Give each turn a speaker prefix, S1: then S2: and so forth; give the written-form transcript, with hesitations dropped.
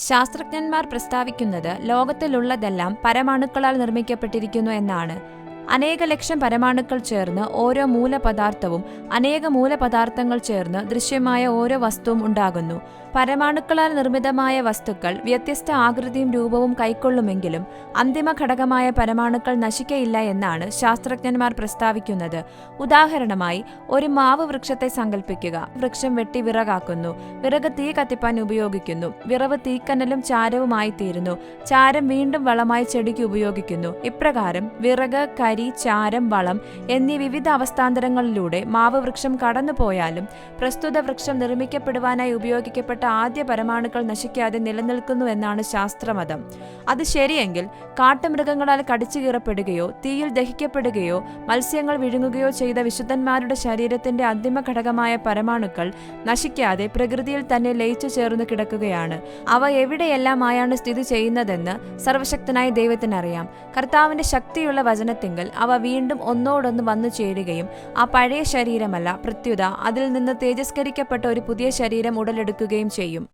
S1: ശാസ്ത്രജ്ഞന്മാർ പ്രസ്താവിക്കുന്നത് ലോകത്തിലുള്ളതെല്ലാം പരമാണുക്കളാൽ നിർമ്മിക്കപ്പെട്ടിരിക്കുന്നു എന്നാണ്. അനേക ലക്ഷം പരമാണുക്കൾ ചേർന്ന് ഓരോ മൂലപദാർത്ഥവും അനേക മൂലപദാർത്ഥങ്ങൾ ചേർന്ന് ദൃശ്യമായ ഓരോ വസ്തുവും ഉണ്ടാകുന്നു. പരമാണുക്കളാൽ നിർമ്മിതമായ വസ്തുക്കൾ വ്യത്യസ്ത ആകൃതിയും രൂപവും കൈക്കൊള്ളുമെങ്കിലും അന്തിമ ഘടകമായ പരമാണുക്കൾ നശിക്കയില്ല എന്നാണ് ശാസ്ത്രജ്ഞന്മാർ പ്രസ്താവിക്കുന്നത്. ഉദാഹരണമായി, ഒരു മാവ് വൃക്ഷത്തെ സങ്കല്പിക്കുക. വൃക്ഷം വെട്ടി വിറകാക്കുന്നു. വിറക് തീ കത്തിപ്പാൻ ഉപയോഗിക്കുന്നു. വിറവ് തീക്കനലും ചാരവുമായി തീരുന്നു. ചാരം വീണ്ടും വളമായി ചെടിക്ക് ഉപയോഗിക്കുന്നു. ഇപ്രകാരം വിറക്, കരി, ചാരം, വളം എന്നീ വിവിധ അവസ്ഥാന്തരങ്ങളിലൂടെ മാവ് വൃക്ഷം കടന്നുപോയാലും പ്രസ്തുത വൃക്ഷം നിർമ്മിക്കപ്പെടുവാനായി ഉപയോഗിക്കപ്പെട്ട ആദ്യ പരമാണുക്കൾ നശിക്കാതെ നിലനിൽക്കുന്നുവെന്നാണ് ശാസ്ത്രമതം. അത് ശരിയെങ്കിൽ കാട്ടുമൃഗങ്ങളാൽ കടിച്ചു കീറപ്പെടുകയോ തീയിൽ ദഹിക്കപ്പെടുകയോ മത്സ്യങ്ങൾ വിഴുങ്ങുകയോ ചെയ്ത വിശുദ്ധന്മാരുടെ ശരീരത്തിന്റെ അന്തിമ ഘടകമായ പരമാണുക്കൾ നശിക്കാതെ പ്രകൃതിയിൽ തന്നെ ലയിച്ചു ചേർന്ന് കിടക്കുകയാണ്. അവ എവിടെയെല്ലാമായാണ് സ്ഥിതി ചെയ്യുന്നതെന്ന് സർവശക്തനായ ദൈവത്തിനറിയാം. കർത്താവിന്റെ ശക്തിയുള്ള വചനത്തിങ്കൽ അവ വീണ്ടും ഒന്നോടൊന്ന് വന്നു ചേരുകയും ആ പഴയ ശരീരമല്ല, പ്രത്യുത അതിൽ നിന്ന് തേജസ്കരിക്കപ്പെട്ട ഒരു പുതിയ ശരീരം ഉടലെടുക്കുകയും ചെയ്യും.